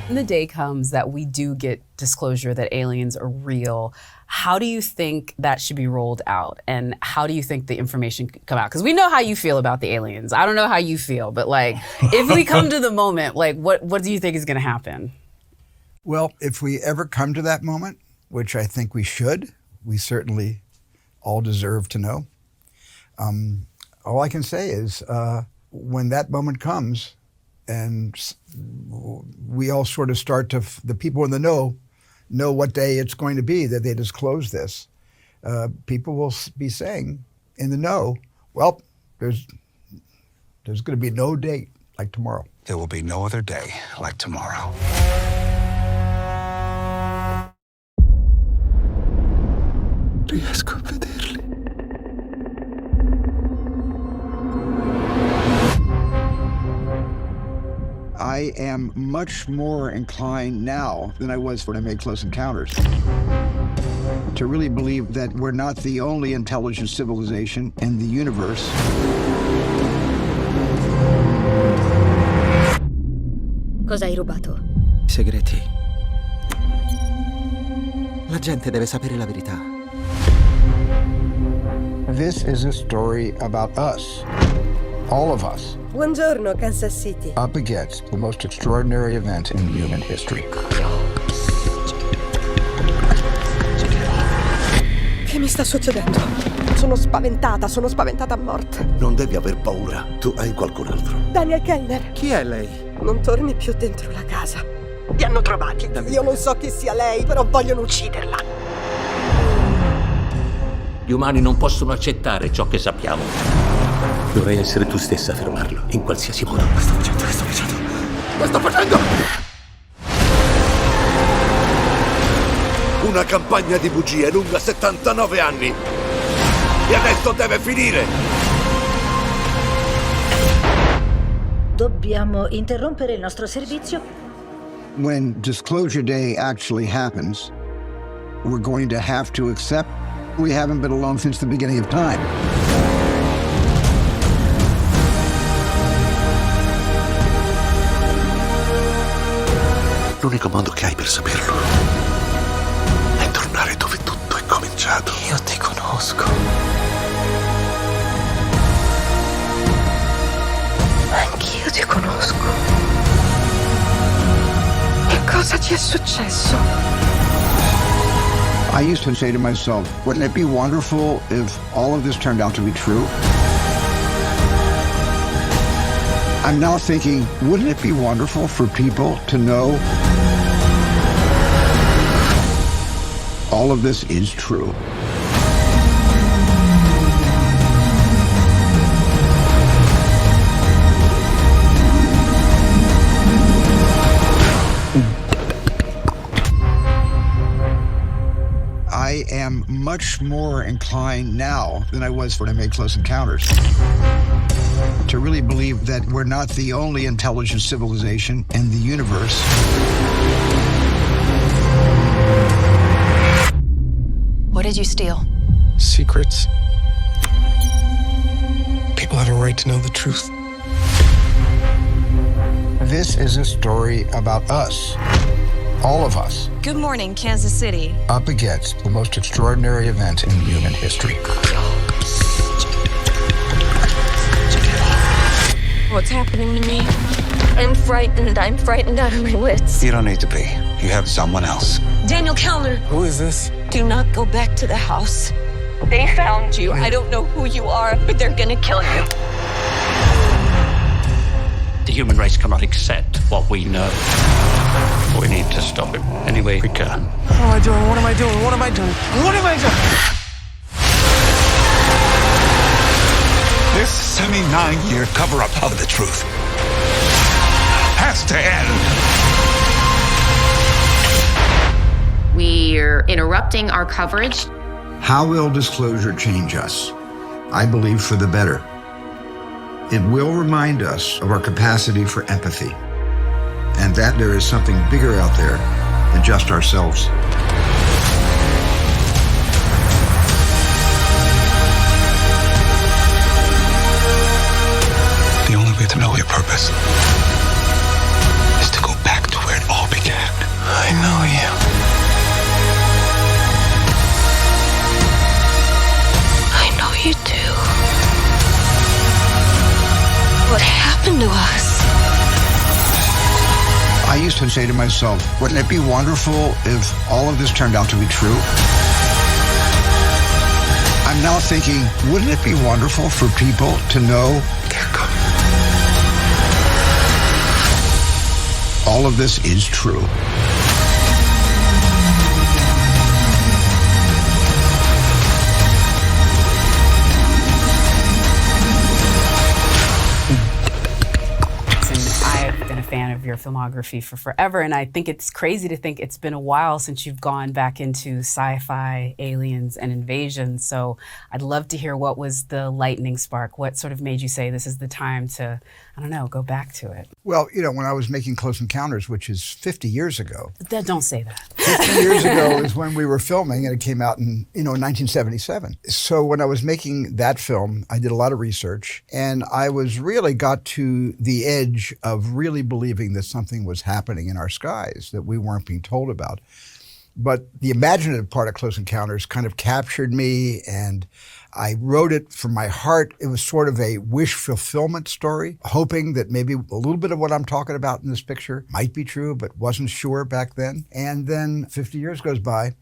When the day comes that we do get disclosure that aliens are real, how do you think that should be rolled out? And how do you think the information could come out? Because we know how you feel about the aliens. I don't know how you feel, but like, if we come to the moment, like, what do you think is going to happen? Well, if we ever come to that moment, which I think we should, we certainly all deserve to know. All I can say is when that moment comes and we all sort of start to, the people in the know what day it's going to be that they disclose this, people will be saying in the know, well, there's going to be no day like tomorrow. There will be no other day like tomorrow. Riesco a vederli. I am much more inclined now than I was when I made Close Encounters to really believe that we're not the only intelligent civilization in the universe. Cosa hai rubato? Segreti. La gente deve sapere la verità. This is a story about us, all of us, Buongiorno, Kansas City. up against the most extraordinary event in human history. Che mi sta succedendo? Sono spaventata a morte. Non devi aver paura, tu hai qualcun altro. Daniel Kellner, Chi è lei? non torni più dentro la casa. Li hanno trovati. Io non so chi sia lei, però vogliono ucciderla. Gli umani non possono accettare ciò che sappiamo. Dovrai essere tu stessa a fermarlo, in qualsiasi modo. Che sto facendo? Una campagna di bugie lunga 79 anni. E adesso deve finire. Dobbiamo interrompere il nostro servizio. When Disclosure Day actually happens, we're going to have to accept we haven't been alone since the beginning of time. L'unico modo che hai per saperlo è tornare dove tutto è cominciato. Io ti conosco. Anch'io ti conosco. Che cosa ti è successo? I used to say to myself, wouldn't it be wonderful if all of this turned out to be true? I'm now thinking, wouldn't it be wonderful for people to know all of this is true? I am much more inclined now than I was when I made Close Encounters to really believe that we're not the only intelligent civilization in the universe. What did you steal? Secrets. People have a right to know the truth. This is a story about us, all of us, Good morning, Kansas City. up against the most extraordinary event in human history. What's happening to me? I'm frightened out of my wits. You don't need to be. You have someone else. Daniel Kellner, Who is this? do not go back to the house. They found you. I don't know who you are, but they're gonna kill you. The human race cannot accept what we know. We need to stop it any way we can. What am I doing? What am I doing? What am I doing? What am I doing? This 79-year cover-up of the truth has to end. We're interrupting our coverage. How will disclosure change us? I believe for the better. It will remind us of our capacity for empathy, and that there is something bigger out there than just ourselves. I used to say to myself, wouldn't it be wonderful if all of this turned out to be true? I'm now thinking, wouldn't it be wonderful for people to know they're coming? All of this is true. I've been a fan of your filmography for forever, and I think it's crazy to think it's been a while since you've gone back into sci-fi, aliens, and invasion. So I'd love to hear what was the lightning spark. What sort of made you say this is the time to, I don't know, go back to it? Well, you know, when I was making Close Encounters, which is 50 years ago. Don't say that. 50 years ago is when we were filming, and it came out in 1977. So when I was making that film, I did a lot of research, and I really got to the edge of really believing that something was happening in our skies that we weren't being told about. But the imaginative part of Close Encounters kind of captured me, and I wrote it from my heart. It was sort of a wish fulfillment story, hoping that maybe a little bit of what I'm talking about in this picture might be true, but wasn't sure back then. And then 50 years goes by,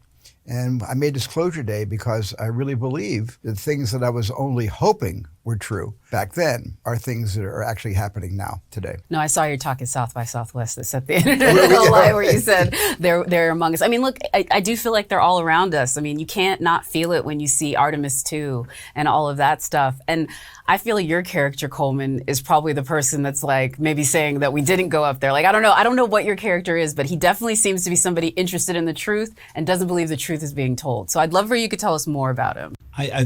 and I made Disclosure Day because I really believe that things that I was only hoping were true back then are things that are actually happening now, today. No, I saw your talk at South by Southwest that set the internet alight, where you said they're among us. I mean, look, I do feel like they're all around us. I mean, you can't not feel it when you see Artemis 2 and all of that stuff. And I feel like your character, Coleman, is probably the person that's like maybe saying that we didn't go up there. Like, I don't know what your character is, but he definitely seems to be somebody interested in the truth and doesn't believe the truth is being told. So I'd love for you to tell us more about him.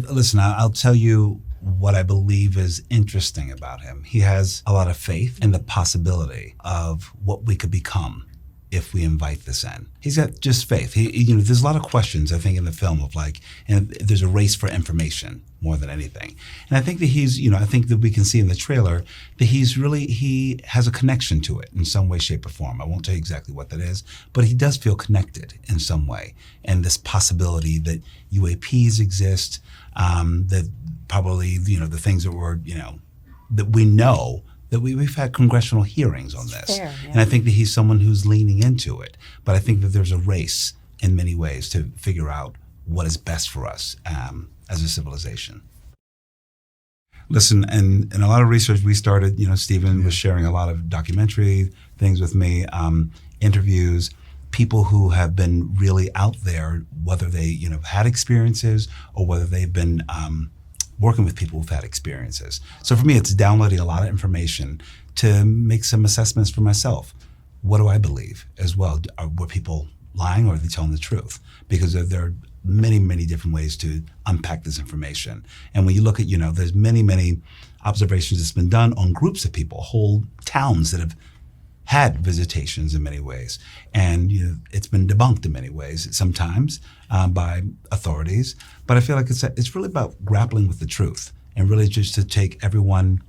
Listen, I'll tell you what I believe is interesting about him. He has a lot of faith in the possibility of what we could become if we invite this in. He's got just faith. There's a lot of questions, I think, in the film of and there's a race for information more than anything. And I think that I think that we can see in the trailer that he has a connection to it in some way, shape, or form. I won't tell you exactly what that is, but he does feel connected in some way. And this possibility that UAPs exist, that probably, the things that that we know, that we've had congressional hearings on this. Fair, yeah. And I think that he's someone who's leaning into it. But I think that there's a race in many ways to figure out what is best for us as a civilization. Listen, and in a lot of research we started, Stephen was sharing a lot of documentary things with me, interviews, people who have been really out there, whether they, had experiences or whether they've been working with people who've had experiences. So for me, it's downloading a lot of information to make some assessments for myself. What do I believe as well? Were people lying or are they telling the truth? Because there are many, many different ways to unpack this information. And when you look at, there's many, many observations that's been done on groups of people, whole towns that have had visitations in many ways. And it's been debunked in many ways, sometimes by authorities. But I feel like it's really about grappling with the truth and really just to take everyone's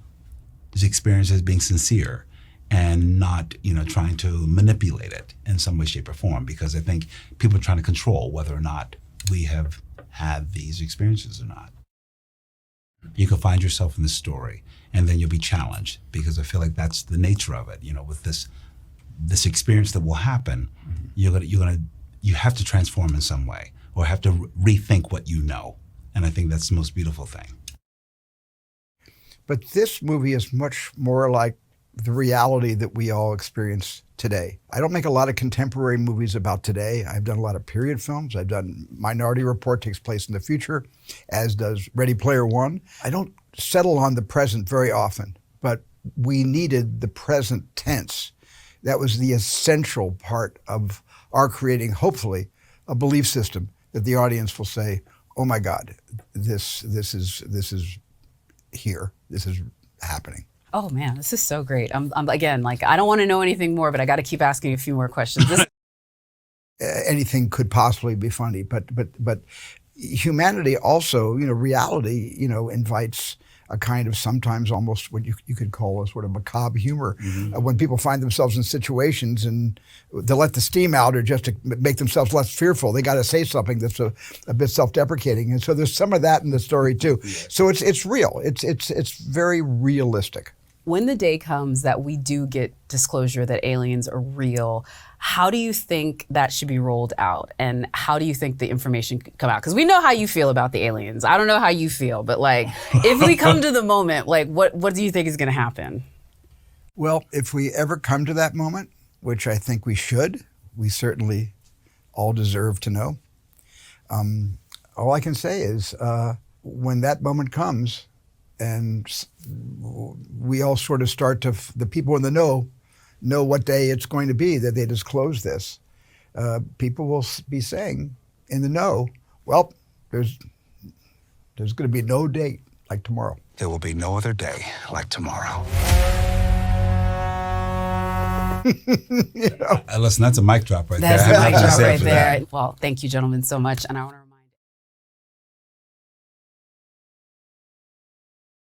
experience as being sincere and not, trying to manipulate it in some way, shape, or form. Because I think people are trying to control whether or not we have had these experiences or not. You can find yourself in this story, and then you'll be challenged, because I feel like that's the nature of it. With this experience that will happen, you have to transform in some way, or have to rethink what you know. And I think that's the most beautiful thing. But this movie is much more like the reality that we all experience today. I don't make a lot of contemporary movies about today. I've done a lot of period films. I've done Minority Report takes place in the future, as does Ready Player One. I don't settle on the present very often, but we needed the present tense. That was the essential part of our creating, hopefully, a belief system that the audience will say, oh my God, this is here. This is happening. Oh man, this is so great. I'm again, I don't want to know anything more, but I got to keep asking you a few more questions. Anything could possibly be funny, but humanity also, reality, invites a kind of sometimes almost what you could call a sort of macabre humor. Mm-hmm. When people find themselves in situations and they let the steam out or just to make themselves less fearful, they got to say something that's a bit self-deprecating. And so there's some of that in the story too. Yeah. So it's real. It's very realistic. When the day comes that we do get disclosure that aliens are real, how do you think that should be rolled out? And how do you think the information could come out? Because we know how you feel about the aliens. I don't know how you feel, but like, if we come to the moment, like, what do you think is going to happen? Well, if we ever come to that moment, which I think we should, we certainly all deserve to know. All I can say is when that moment comes and we all sort of start to, the people in the know what day it's going to be that they disclose this, people will be saying in the know, well, there's going to be no date like tomorrow. There will be no other day like tomorrow. Listen, that's a mic drop right That's there. a mic drop right there. Well, thank you, gentlemen, so much. And I want to